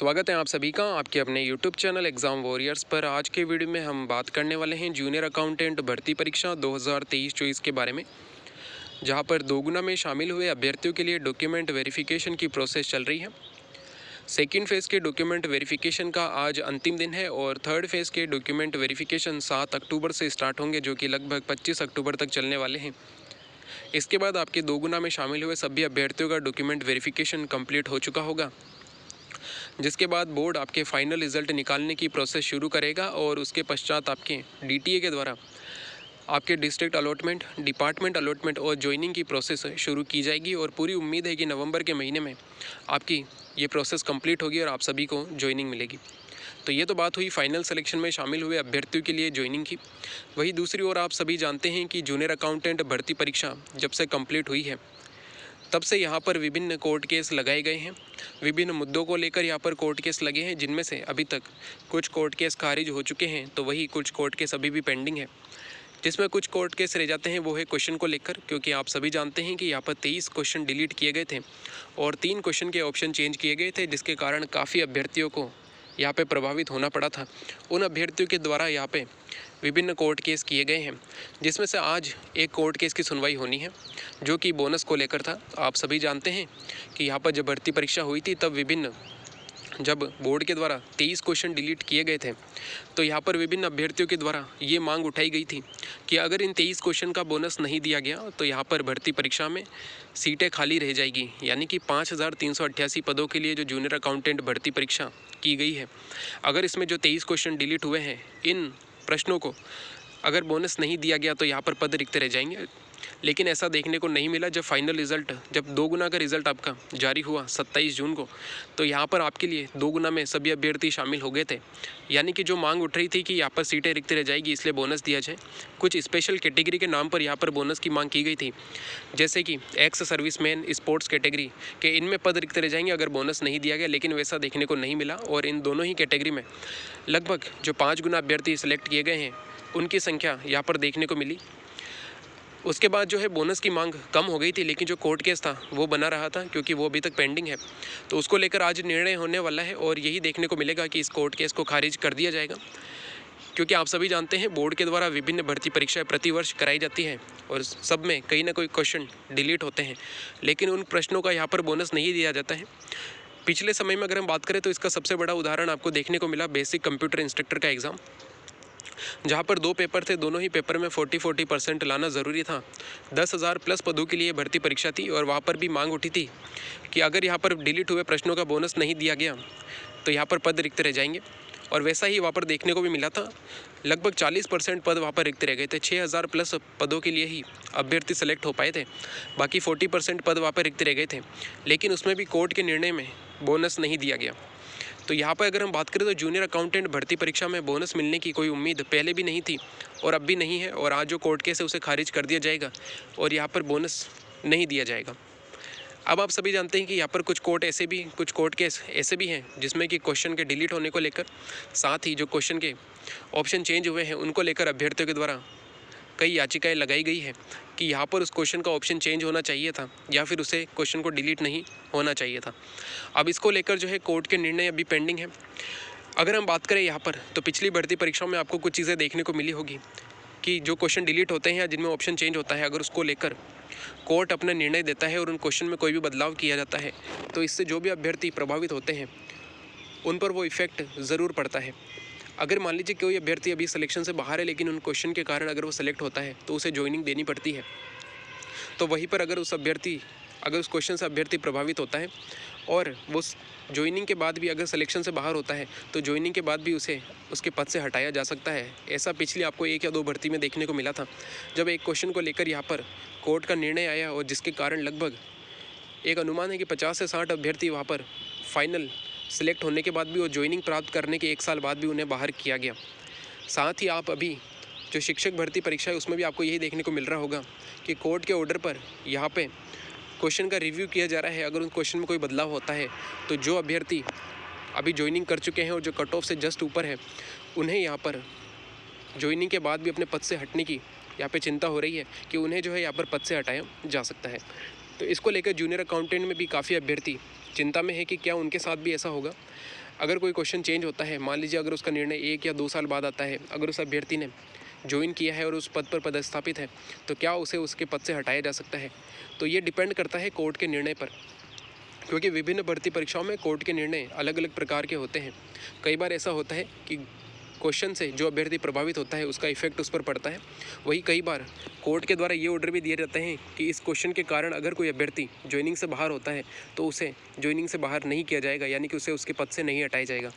स्वागत है आप सभी का आपके अपने YouTube चैनल एग्ज़ाम वॉरियर्स पर। आज के वीडियो में हम बात करने वाले हैं जूनियर अकाउंटेंट भर्ती परीक्षा 2023-24 के बारे में, जहां पर दोगुना में शामिल हुए अभ्यर्थियों के लिए डॉक्यूमेंट वेरिफिकेशन की प्रोसेस चल रही है। सेकेंड फेज़ के डॉक्यूमेंट वेरिफिकेशन का आज अंतिम दिन है और थर्ड फेज़ के डॉक्यूमेंट वेरिफिकेशन 7 अक्टूबर से स्टार्ट होंगे, जो कि लगभग 25 अक्टूबर तक चलने वाले हैं। इसके बाद आपके दोगुना में शामिल हुए सभी अभ्यर्थियों का डॉक्यूमेंट वेरिफिकेशन कंप्लीट हो चुका होगा, जिसके बाद बोर्ड आपके फाइनल रिज़ल्ट निकालने की प्रोसेस शुरू करेगा और उसके पश्चात आपके डीटीए के द्वारा आपके डिस्ट्रिक्ट अलॉटमेंट, डिपार्टमेंट अलॉटमेंट और ज्वाइनिंग की प्रोसेस शुरू की जाएगी। और पूरी उम्मीद है कि नवंबर के महीने में आपकी ये प्रोसेस कंप्लीट होगी और आप सभी को ज्वाइनिंग मिलेगी। तो ये तो बात हुई फाइनल सिलेक्शन में शामिल हुए अभ्यर्थियों के लिए ज्वाइनिंग की। वहीं दूसरी ओर आप सभी जानते हैं कि जूनियर अकाउंटेंट भर्ती परीक्षा जब से कंप्लीट हुई है, तब से यहाँ पर विभिन्न कोर्ट केस लगाए गए हैं। विभिन्न मुद्दों को लेकर यहाँ पर कोर्ट केस लगे हैं, जिनमें से अभी तक कुछ कोर्ट केस खारिज हो चुके हैं, तो वही कुछ कोर्ट केस अभी भी पेंडिंग है। जिसमें कुछ कोर्ट केस रह जाते हैं वो है क्वेश्चन को लेकर, क्योंकि आप सभी जानते हैं कि यहाँ पर 23 क्वेश्चन डिलीट किए गए थे और 3 क्वेश्चन के ऑप्शन चेंज किए गए थे, जिसके कारण काफ़ी अभ्यर्थियों को यहाँ पे प्रभावित होना पड़ा था। उन अभ्यर्थियों के द्वारा यहाँ पे विभिन्न कोर्ट केस किए गए हैं, जिसमें से आज एक कोर्ट केस की सुनवाई होनी है, जो कि बोनस को लेकर था। आप सभी जानते हैं कि यहाँ पर जब भर्ती परीक्षा हुई थी, तब जब बोर्ड के द्वारा 23 क्वेश्चन डिलीट किए गए थे, तो यहाँ पर विभिन्न अभ्यर्थियों के द्वारा ये मांग उठाई गई थी कि अगर इन 23 क्वेश्चन का बोनस नहीं दिया गया तो यहाँ पर भर्ती परीक्षा में सीटें खाली रह जाएगी। यानी कि 5388 पदों के लिए जो जूनियर अकाउंटेंट भर्ती परीक्षा की गई है, अगर इसमें जो 23 क्वेश्चन डिलीट हुए हैं, इन प्रश्नों को अगर बोनस नहीं दिया गया तो यहाँ पर पद रिक्त रह जाएंगे। लेकिन ऐसा देखने को नहीं मिला। जब फाइनल रिज़ल्ट, जब दोगुना का रिज़ल्ट आपका जारी हुआ 27 जून को, तो यहाँ पर आपके लिए दोगुना में सभी अभ्यर्थी शामिल हो गए थे। यानी कि जो मांग उठ रही थी कि यहाँ पर सीटें रिक्त रह जाएगी इसलिए बोनस दिया जाए, कुछ स्पेशल कैटेगरी के नाम पर यहाँ पर बोनस की मांग की गई थी, जैसे कि एक्स सर्विसमैन, स्पोर्ट्स कैटेगरी के इनमें पद रिक्त रह जाएंगे अगर बोनस नहीं दिया गया। लेकिन वैसा देखने को नहीं मिला और इन दोनों ही कैटेगरी में लगभग जो 5 गुना अभ्यर्थी सिलेक्ट किए गए हैं, उनकी संख्या यहाँ पर देखने को मिली। उसके बाद जो है बोनस की मांग कम हो गई थी, लेकिन जो कोर्ट केस था वो बना रहा था, क्योंकि वो अभी तक पेंडिंग है। तो उसको लेकर आज निर्णय होने वाला है और यही देखने को मिलेगा कि इस कोर्ट केस को खारिज कर दिया जाएगा। क्योंकि आप सभी जानते हैं बोर्ड के द्वारा विभिन्न भर्ती परीक्षाएं प्रतिवर्ष कराई जाती हैं और सब में कहीं ना कोई क्वेश्चन डिलीट होते हैं, लेकिन उन प्रश्नों का यहाँ पर बोनस नहीं दिया जाता है। पिछले समय में अगर हम बात करें तो इसका सबसे बड़ा उदाहरण आपको देखने को मिला बेसिक कंप्यूटर इंस्ट्रक्टर का एग्ज़ाम, जहाँ पर 2 पेपर थे, दोनों ही पेपर में 40% लाना ज़रूरी था। 10,000 प्लस पदों के लिए भर्ती परीक्षा थी और वहाँ पर भी मांग उठी थी कि अगर यहाँ पर डिलीट हुए प्रश्नों का बोनस नहीं दिया गया तो यहाँ पर पद रिक्त रह जाएंगे। और वैसा ही वहाँ पर देखने को भी मिला था। लगभग 40% पद वहाँ पर रिक्त रह गए थे। 6,000 प्लस पदों के लिए ही अभ्यर्थी सेलेक्ट हो पाए थे, बाकी 40% पद वहाँ पर रिक्त रह गए थे। लेकिन उसमें भी कोर्ट के निर्णय में बोनस नहीं दिया गया। तो यहाँ पर अगर हम बात करें तो जूनियर अकाउंटेंट भर्ती परीक्षा में बोनस मिलने की कोई उम्मीद पहले भी नहीं थी और अब भी नहीं है। और आज जो कोर्ट केस है उसे खारिज कर दिया जाएगा और यहाँ पर बोनस नहीं दिया जाएगा। अब आप सभी जानते हैं कि यहाँ पर कुछ कोर्ट केस ऐसे भी हैं जिसमें कि क्वेश्चन के डिलीट होने को लेकर, साथ ही जो क्वेश्चन के ऑप्शन चेंज हुए हैं उनको लेकर अभ्यर्थियों के द्वारा कई याचिकाएं लगाई गई है कि यहाँ पर उस क्वेश्चन का ऑप्शन चेंज होना चाहिए था या फिर उसे क्वेश्चन को डिलीट नहीं होना चाहिए था। अब इसको लेकर जो है कोर्ट के निर्णय अभी पेंडिंग है। अगर हम बात करें यहाँ पर तो पिछली भर्ती परीक्षाओं में आपको कुछ चीज़ें देखने को मिली होगी कि जो क्वेश्चन डिलीट होते हैं या जिनमें ऑप्शन चेंज होता है, अगर उसको लेकर कोर्ट अपना निर्णय देता है और उन क्वेश्चन में कोई भी बदलाव किया जाता है, तो इससे जो भी अभ्यर्थी प्रभावित होते हैं उन पर वो इफ़ेक्ट ज़रूर पड़ता है। अगर मान लीजिए कोई अभ्यर्थी अभी सिलेक्शन से बाहर है, लेकिन उन क्वेश्चन के कारण अगर वो सेलेक्ट होता है तो उसे ज्वाइनिंग देनी पड़ती है। तो वहीं पर अगर उस क्वेश्चन से अभ्यर्थी प्रभावित होता है और वो ज्वाइनिंग के बाद भी अगर सिलेक्शन से बाहर होता है तो ज्वाइनिंग के बाद भी उसे उसके पद से हटाया जा सकता है। ऐसा पिछली आपको 1 या 2 भर्ती में देखने को मिला था, जब एक क्वेश्चन को लेकर यहाँ पर कोर्ट का निर्णय आया और जिसके कारण लगभग एक अनुमान है कि 50 से 60 अभ्यर्थी वहाँ पर फाइनल सिलेक्ट होने के बाद भी और ज्वाइनिंग प्राप्त करने के 1 साल बाद भी उन्हें बाहर किया गया। साथ ही आप अभी जो शिक्षक भर्ती परीक्षा है उसमें भी आपको यही देखने को मिल रहा होगा कि कोर्ट के ऑर्डर पर यहाँ पे क्वेश्चन का रिव्यू किया जा रहा है। अगर उन क्वेश्चन में कोई बदलाव होता है तो जो अभ्यर्थी अभी ज्वाइनिंग कर चुके हैं और जो कट ऑफ से जस्ट ऊपर है, उन्हें यहाँ पर ज्वाइनिंग के बाद भी अपने पद से हटने की यहाँ पे चिंता हो रही है कि उन्हें जो है यहाँ पर पद से हटाया जा सकता है। तो इसको लेकर जूनियर अकाउंटेंट में भी काफ़ी अभ्यर्थी चिंता में है कि क्या उनके साथ भी ऐसा होगा। अगर कोई क्वेश्चन चेंज होता है, मान लीजिए अगर उसका निर्णय 1 या 2 साल बाद आता है, अगर उस अभ्यर्थी ने ज्वाइन किया है और उस पद पर पदस्थापित है, तो क्या उसे उसके पद से हटाया जा सकता है? तो ये डिपेंड करता है कोर्ट के निर्णय पर, क्योंकि विभिन्न भर्ती परीक्षाओं में कोर्ट के निर्णय अलग अलग प्रकार के होते हैं। कई बार ऐसा होता है कि क्वेश्चन से जो अभ्यर्थी प्रभावित होता है उसका इफेक्ट उस पर पड़ता है। वही कई बार कोर्ट के द्वारा ये ऑर्डर भी दिए जाते हैं कि इस क्वेश्चन के कारण अगर कोई अभ्यर्थी ज्वाइनिंग से बाहर होता है तो उसे ज्वाइनिंग से बाहर नहीं किया जाएगा, यानी कि उसे उसके पद से नहीं हटाया जाएगा।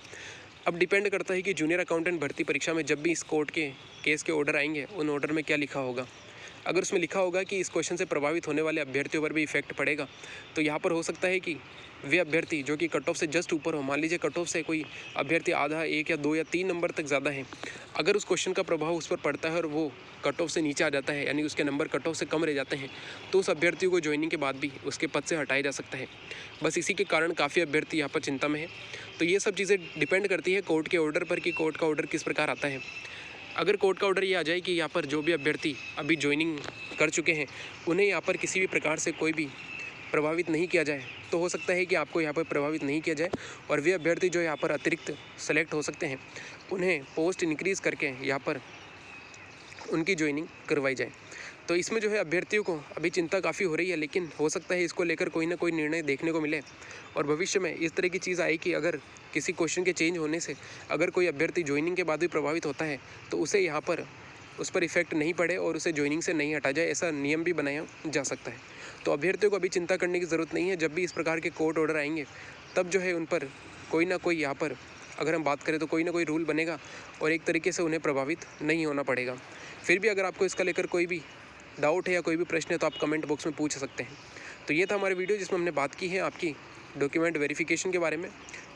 अब डिपेंड करता है कि जूनियर अकाउंटेंट भर्ती परीक्षा में जब भी इस कोर्ट के केस के ऑर्डर आएंगे, उन ऑर्डर में क्या लिखा होगा। अगर उसमें लिखा होगा कि इस क्वेश्चन से प्रभावित होने वाले अभ्यर्थियों पर भी इफेक्ट पड़ेगा, तो यहाँ पर हो सकता है कि वे अभ्यर्थी जो कि कट ऑफ से जस्ट ऊपर हो, मान लीजिए कट ऑफ से कोई अभ्यर्थी आधा, 1 या 2 या 3 नंबर तक ज़्यादा है, अगर उस क्वेश्चन का प्रभाव उस पर पड़ता है और वो कट ऑफ से नीचे आ जाता है, यानी उसके नंबर कट ऑफ से कम रह जाते हैं, तो उस अभ्यर्थी को ज्वाइनिंग के बाद भी उसके पद से हटाया जा सकता है। बस इसी के कारण काफ़ी अभ्यर्थी यहाँ पर चिंता में है। तो ये सब चीज़ें डिपेंड करती है कोर्ट के ऑर्डर पर कि कोर्ट का ऑर्डर किस प्रकार आता है। अगर कोर्ट का ऑर्डर ये आ जाए कि यहाँ पर जो भी अभ्यर्थी अभी ज्वाइनिंग कर चुके हैं उन्हें यहाँ पर किसी भी प्रकार से कोई भी प्रभावित नहीं किया जाए, तो हो सकता है कि आपको यहाँ पर प्रभावित नहीं किया जाए और वे अभ्यर्थी जो यहाँ पर अतिरिक्त सेलेक्ट हो सकते हैं उन्हें पोस्ट इंक्रीज़ करके यहाँ पर उनकी ज्वाइनिंग करवाई जाए। तो इसमें जो है अभ्यर्थियों को अभी चिंता काफ़ी हो रही है, लेकिन हो सकता है इसको लेकर कोई ना कोई निर्णय देखने को मिले और भविष्य में इस तरह की चीज़ आई कि अगर किसी क्वेश्चन के चेंज होने से अगर कोई अभ्यर्थी ज्वाइनिंग के बाद भी प्रभावित होता है तो उसे यहाँ पर उस पर इफेक्ट नहीं पड़े और उसे ज्वाइनिंग से नहीं हटा जाए, ऐसा नियम भी बनाया जा सकता है। तो अभ्यर्थियों को अभी चिंता करने की ज़रूरत नहीं है। जब भी इस प्रकार के कोर्ट ऑर्डर आएंगे तब जो है उन पर कोई ना कोई, यहाँ पर अगर हम बात करें तो कोई ना कोई रूल बनेगा और एक तरीके से उन्हें प्रभावित नहीं होना पड़ेगा। फिर भी अगर आपको इसका लेकर कोई भी डाउट है या कोई भी प्रश्न है तो आप कमेंट बॉक्स में पूछ सकते हैं। तो ये था हमारी वीडियो जिसमें हमने बात की है आपकी डॉक्यूमेंट वेरिफिकेशन के बारे में।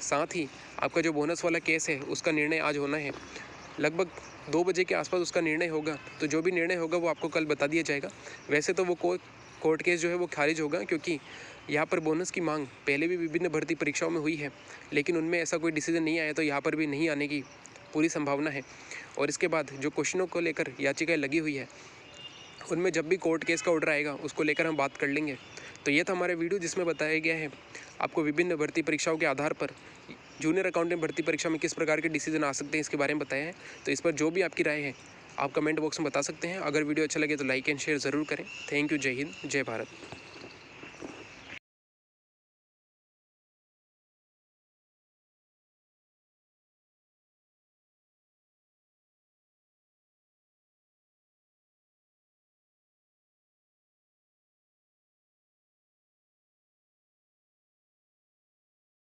साथ ही आपका जो बोनस वाला केस है उसका निर्णय आज होना है, लगभग 2 बजे के आसपास उसका निर्णय होगा। तो जो भी निर्णय होगा वो आपको कल बता दिया जाएगा। वैसे तो वो कोर्ट केस जो है वो खारिज होगा, क्योंकि यहाँ पर बोनस की मांग पहले भी विभिन्न भर्ती परीक्षाओं में हुई है, लेकिन उनमें ऐसा कोई डिसीजन नहीं आया, तो यहाँ पर भी नहीं आने की पूरी संभावना है। और इसके बाद जो क्वेश्चनों को लेकर याचिकाएं लगी हुई है उनमें जब भी कोर्ट केस का ऑर्डर आएगा उसको लेकर हम बात कर लेंगे। तो ये था हमारा वीडियो जिसमें बताया गया है आपको विभिन्न भर्ती परीक्षाओं के आधार पर जूनियर अकाउंटेंट भर्ती परीक्षा में किस प्रकार के डिसीजन आ सकते हैं, इसके बारे में बताया है। तो इस पर जो भी आपकी राय है आप कमेंट बॉक्स में बता सकते हैं। अगर वीडियो अच्छा लगे तो लाइक एंड शेयर ज़रूर करें। Thank you. जय हिंद, जय भारत।